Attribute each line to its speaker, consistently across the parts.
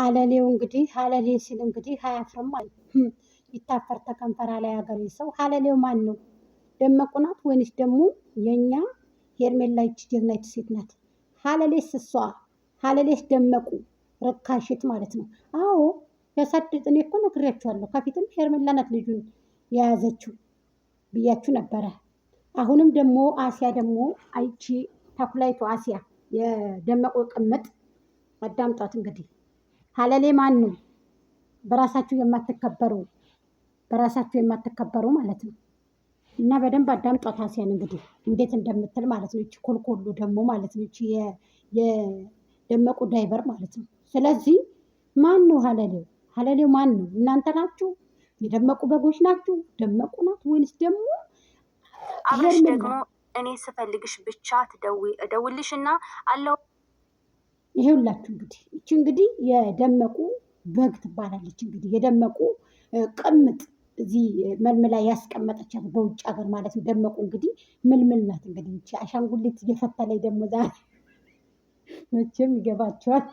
Speaker 1: ሀለሌው እንግዲህ ሀለሌ ሲል እንግዲህ አያፍርም ማለት ይታፈር ተከንፈራ ላይ ሀገሬ ሰው። ሀለሌው ማን ነው? ደመቁ ናት ወይንስ ደግሞ የኛ ሄርሜላ ይቺ ጀግና ይቺ ሴት ናት? ሀለሌስ እሷ ሀለሌስ ደመቁ ረካሽት ማለት ነው። አዎ ያሳድጥ። እኔ እኮ ነግሬያችኋለሁ። ከፊትም ሄርሜላ ናት ልጁን የያዘችው ብያችሁ ነበረ። አሁንም ደግሞ አሲያ ደግሞ አይቺ ተኩላይቱ አሲያ የደመቁ ቅምጥ አዳምጧት እንግዲህ ሀለሌ ማን ነው? በራሳችሁ የማትከበሩ ማለት ነው። እና በደንብ አዳምጧት አሲያን እንግዲህ እንዴት እንደምትል ማለት ነው። ይቺ ኮልኮሎ ደግሞ ማለት ነው። ይቺ የደመቁ ዳይቨር ማለት ነው። ስለዚህ ማን ነው ሀለሌው? ሀለሌው ማን ነው? እናንተ ናችሁ? የደመቁ በጎች ናችሁ? ደመቁ ናት ወይንስ ደግሞ
Speaker 2: አብረሽ ደግሞ እኔ ስፈልግሽ ብቻ እደውልሽ እና አለው።
Speaker 1: ይሄውላችሁ እንግዲህ ይቺ እንግዲህ የደመቁ በግ ትባላለች። እንግዲህ የደመቁ ቅምጥ እዚህ መልምላ ያስቀመጠቻት በውጭ ሀገር ማለት ነው። ደመቁ እንግዲህ ምልምል ናት። እንግዲህ ይቺ አሻንጉሊት እየፈተለኝ ደግሞ ዛሬ መቼም ይገባቸዋል።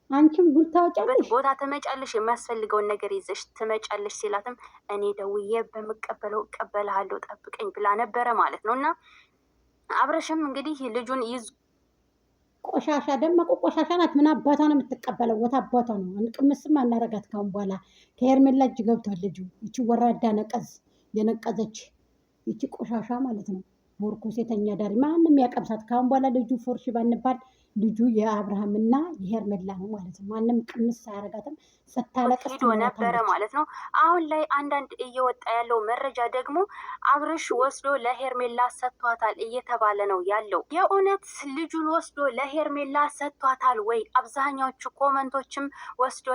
Speaker 1: አንቺም ጉድ ታወጫለሽ።
Speaker 2: ቦታ ትመጫለሽ፣ የሚያስፈልገውን ነገር ይዘሽ ትመጫለሽ ሲላትም እኔ ደውዬ በምቀበለው እቀበልሃለሁ ጠብቀኝ ብላ ነበረ ማለት ነው። እና አብረሽም እንግዲህ ልጁን ይዞ
Speaker 1: ቆሻሻ ደመቁ ቆሻሻ ናት። ምን አባቷ ነው የምትቀበለው? ወታ አባቷ ነው። እንቅምስም አናረጋት ካሁን በኋላ ከሄርሜላ እጅ ገብቷል ልጁ። ይቺ ወራዳ ነቀዝ የነቀዘች ይቺ ቆሻሻ ማለት ነው። ቦርኮ ሴተኛ ዳሪ ማንም ያቀምሳት ካሁን በኋላ ልጁ ፎርሽ ባንባል ልጁ የአብርሃም እና የሄርሜላ ነው ማለት ነው። ማንም ቅምስ አያረጋትም። ስታለቅስ
Speaker 2: ሄዶ ነበረ ማለት ነው። አሁን ላይ አንዳንድ እየወጣ ያለው መረጃ ደግሞ አብርሽ ወስዶ ለሄርሜላ ሰጥቷታል እየተባለ ነው ያለው። የእውነት ልጁን ወስዶ ለሄርሜላ ሰጥቷታል ወይ? አብዛኛዎቹ ኮመንቶችም ወስዶ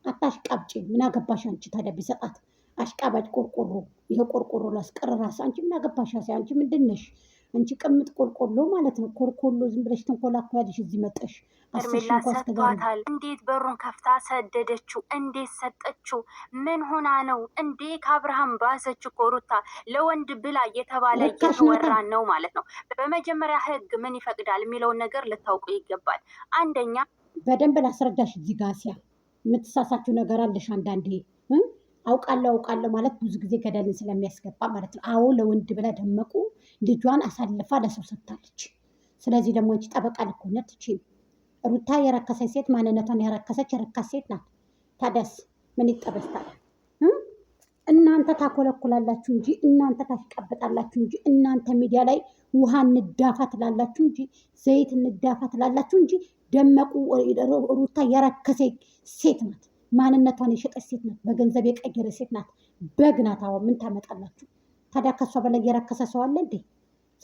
Speaker 1: አታሽቃብጪ፣ ምን አገባሽ አንቺ ታዲያ ቢሰጣት አሽቃባጭ ቆርቆሮ። ይሄ ቆርቆሮ ላስቀር ራስ አንቺ ምን አገባሽ? አንቺ ምንድን ነሽ? አንቺ ቅምጥ ቆልቆሎ ማለት ነው። ኮልኮሎ ዝም ብለሽ ተንኮላኳያለሽ። እዚህ መጠሽ
Speaker 2: ሄርሜላ ሰጥቷታል። እንዴት በሩን ከፍታ ሰደደችው? እንዴት ሰጠችው? ምን ሆና ነው እንዴ? ከአብርሃም ባሰች እኮ ሩታ ለወንድ ብላ እየተባለ እየተወራን ነው ማለት ነው። በመጀመሪያ ህግ ምን ይፈቅዳል የሚለውን ነገር ልታውቁ ይገባል። አንደኛ
Speaker 1: በደንብ ላስረዳሽ። እዚህ ጋር ሲያ የምትሳሳችው ነገር አለሽ አንዳንዴ። አውቃለሁ ማለት ብዙ ጊዜ ገደልን ስለሚያስገባ ማለት ነው። አዎ ለወንድ ብላ ደመቁ ልጇን አሳልፋ ለሰው ሰጥታለች። ስለዚህ ደግሞ አንቺ ጠበቃ ልኮነት እቺ ሩታ የረከሰች ሴት ማንነቷን ያረከሰች የረካስ ሴት ናት። ታዲያስ ምን ይጠበስታል? እናንተ ታኮለኩላላችሁ እንጂ እናንተ ታሽቀብጣላችሁ እንጂ እናንተ ሚዲያ ላይ ውሃ እንዳፋ ትላላችሁ እንጂ ዘይት እንዳፋ ትላላችሁ እንጂ ደመቁ ሩታ የረከሰች ሴት ናት። ማንነቷን የሸጠች ሴት ናት። በገንዘብ የቀየረ ሴት ናት። በግ ናት። አዎ ምን ታመጣላችሁ ታዲያ? ከሷ በላይ የረከሰ ሰው አለ እንዴ?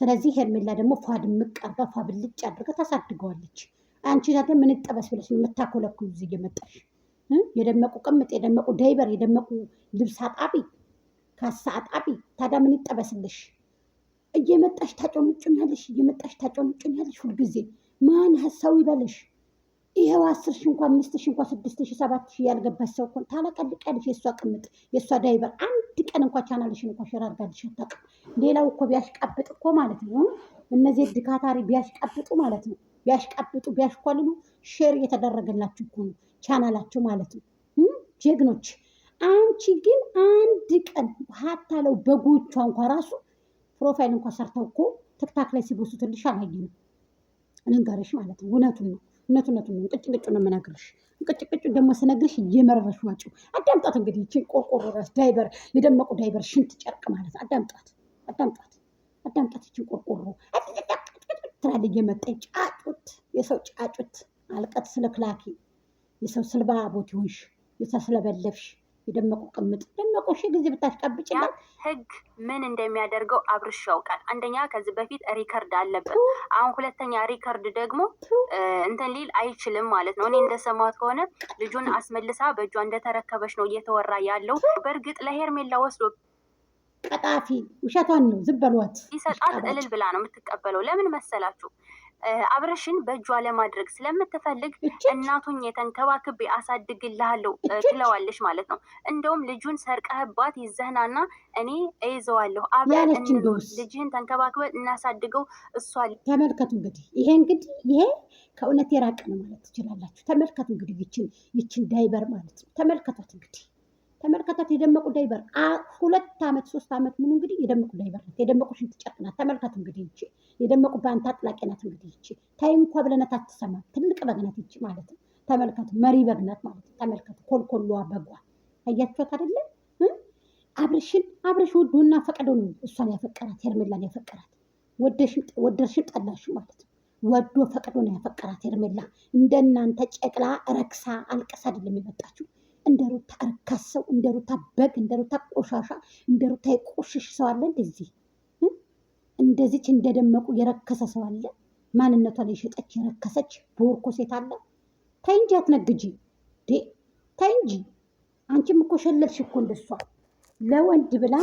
Speaker 1: ስለዚህ ሄርሜላ ደግሞ ፏድ ምቀርጋ ፏብልጭ አድርጋ ታሳድገዋለች። አንቺ ታዲያ ምን ጠበስ ብለሽ ነው የምታኮለኩሉ? እዚህ እየመጣሽ የደመቁ ቅምጥ፣ የደመቁ ዳይበር፣ የደመቁ ልብስ አጣቢ፣ ካሳ አጣቢ። ታዲያ ምን ይጠበስልሽ? እየመጣሽ ታጮንጭኛለሽ ሁልጊዜ። ማን ሰው ይበልሽ? ይሄው 10 ሺህ እንኳን 5 ሺህ እንኳን 6 ሺህ 7 ሺህ ያልገባሽ ሰው እኮ ታለቀልቀልሽ። የእሷ ቅምጥ የእሷ ዳይበር አንድ ቀን እንኳን ቻናልሽን እንኳን ሸር አድርጋልሽ አታውቅም። ሌላው እኮ ቢያሽቃብጥ እኮ ማለት ነው እነዚህ ድካታሪ ቢያሽቃብጡ ማለት ነው ቢያሽኳልሉ ሼር እየተደረገላችሁ እኮ ነው ቻናላችሁ ማለት ነው። ጀግኖች። አንቺ ግን አንድ ቀን ሀታለው በጎቿ እንኳን ራሱ ፕሮፋይል እንኳን ሰርተው እኮ ትክታክ ላይ ሲቦሱትልሽ አላየንም። ልንገርሽ ማለት ነው እውነቱን ነው። እንቅጭቅጩ ነው የምነግርሽ። እንቅጭቅጩ ደግሞ ስነግርሽ እየመረረሽ ዋጭው። አዳምጣት እንግዲህ ይችን ቆርቆሮ ራስ ዳይበር፣ የደመቁ ዳይበር ሽንት ጨርቅ ማለት አዳምጣት። ይችን ቆርቆሮ ትላል እየመጣኝ ጫጩት፣ የሰው ጫጩት አልቀት ስለክላኪ የሰው ስልባ ቦት ይሆንሽ የሰው ስለበለፍሽ የደመቁ ቅምጥ ደመቁ ሺ ጊዜ ብታሽቀብጭላት
Speaker 2: ህግ ምን እንደሚያደርገው አብርሽ ያውቃል። አንደኛ ከዚህ በፊት ሪከርድ አለበት። አሁን ሁለተኛ ሪከርድ ደግሞ እንትን ሊል አይችልም ማለት ነው። እኔ እንደሰማሁት ከሆነ ልጁን አስመልሳ በእጇ እንደተረከበች ነው እየተወራ ያለው። በእርግጥ ለሄርሜላ ወስዶ
Speaker 1: ቀጣፊ ውሸቷን ነው። ዝም በሏት።
Speaker 2: ይሰጣት እልል ብላ ነው የምትቀበለው። ለምን መሰላችሁ? አብረሽን በእጇ ለማድረግ ስለምትፈልግ እናቱን የተንከባክቤ አሳድግልሃለሁ ትለዋለች ማለት ነው። እንደውም ልጁን ሰርቀህባት ይዘህናና እኔ እይዘዋለሁ አብረን ልጅህን ተንከባክበን እናሳድገው እሷ።
Speaker 1: ተመልከቱ እንግዲህ ይሄ ከእውነት የራቀ ነው ማለት ትችላላችሁ። ተመልከቱ እንግዲህ ይችን ዳይበር ማለት ነው። ተመልከቷት እንግዲህ ተመልከታት። የደመቁ ዳይበር 2 ዓመት 3 ዓመት ሙሉ እንግዲህ የደመቁ ዳይበር ናት። የደመቁ ሽንት ጨርቅ ናት። ተመልከቱ እንግዲህ ይቺ የደመቁ ባንታ አጥላቂ ናት። እንግዲህ ይቺ ታይ እንኳ ብለናት አትሰማም። ትልቅ በግ ናት ይቺ ማለት ነው። ተመልከቱ መሪ በግ ናት ማለት ነው። ተመልከቱ ኮልኮሏ በጓ አያችኋት አይደለ? አብረሽ ወዶና ፈቅዶ ነው እሷን ያፈቀራት፣ ሄርሜላን ያፈቀራት። ወደድሽም ጠላሽም ማለት ነው። ወዶ ፈቅዶ ነው ያፈቀራት ሄርሜላ። እንደናንተ ጨቅላ ረክሳ አልቀሳ አይደለም የመጣችው። እንደ ሩታ እርካስ ሰው፣ እንደ ሩታ በግ፣ እንደ ሩታ ቆሻሻ፣ እንደ ሩታ የቆሽሽ ሰው አለ? እንደዚች እንደደመቁ የረከሰ ሰው አለ? ማንነቷን የሸጠች የረከሰች ቦርኮ ሴት አለ? ታይ እንጂ አትነግጂ፣ ታይ እንጂ። አንቺም እኮ ሸለልሽ እኮ እንደሷ ለወንድ ብላ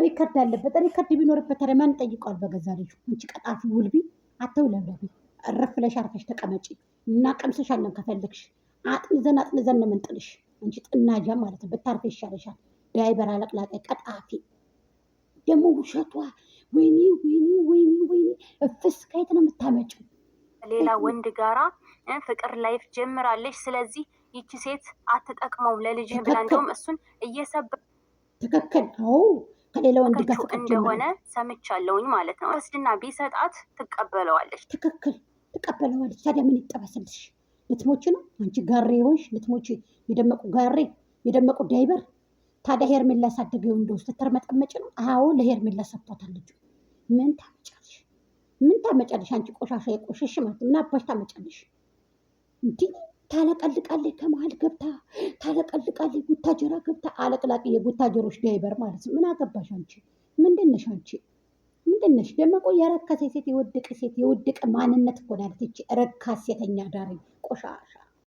Speaker 1: ሪከርድ አለበት። ሪከርድ ቢኖርበት ታዲያ ማን ጠይቀዋል? በገዛ ልጁ። አንቺ ቀጣፊ ውልቢ፣ አተውለብለቢ፣ እረፍ ብለሽ አርፈሽ ተቀመጪ። እናቀምስሻለን ከፈለግሽ። አጥንዘን ነው የምንጥልሽ። አንቺ ጥናጃ ማለት ነው። ብታርፈ ይሻለሻል። ዳይበር አለቅላቀ ቀጣፊ ደግሞ ውሸቷ። ወይኔ እፍስ ከየት ነው የምታመጪው?
Speaker 2: ሌላ ወንድ ጋራ ፍቅር ላይፍ ጀምራለች። ስለዚህ ይቺ ሴት አትጠቅመውም ለልጅህ ብላ እንደውም እሱን
Speaker 1: ትክክል። አዎ ከሌላ ወንድ ጋር
Speaker 2: እንደሆነ ሰምቻለሁኝ ማለት ነው። ወስድና ቢሰጣት ትቀበለዋለች።
Speaker 1: ትክክል ትቀበለዋለች። ታዲያ ምን ይጠበስልሽ? ልትሞች ነው አንቺ ጋሬ ሆንሽ። ልትሞች የደመቁ ጋሬ የደመቁ ዳይበር። ታዲያ ሄርሜላ ያሳደገው እንደ ውስጥ ተርመጠመጭ ነው። አዎ ለሄርሜላ ሰጥቷታል ልጁ። ምን ታመጫለሽ? አንቺ ቆሻሻ የቆሸሽ ማለት ምን አባሽ ታመጫለሽ? እንዲህ ታለቀልቃለች። ከመሀል ገብታ ታለቀልቃለች። ጉታጀራ ገብታ አለቅላቂ የጉታጀሮች ዳይበር ማለት ነው። ምን አገባሽ አንቺ? ምንድነሽ አንቺ? ምንድነሽ? ደመቆ የረከሰ ሴት፣ የወደቀ ሴት፣ የወደቀ ማንነት እኮ ናት ይቺ ረካስ ሴተኛ ዳሪ ቆሻሻ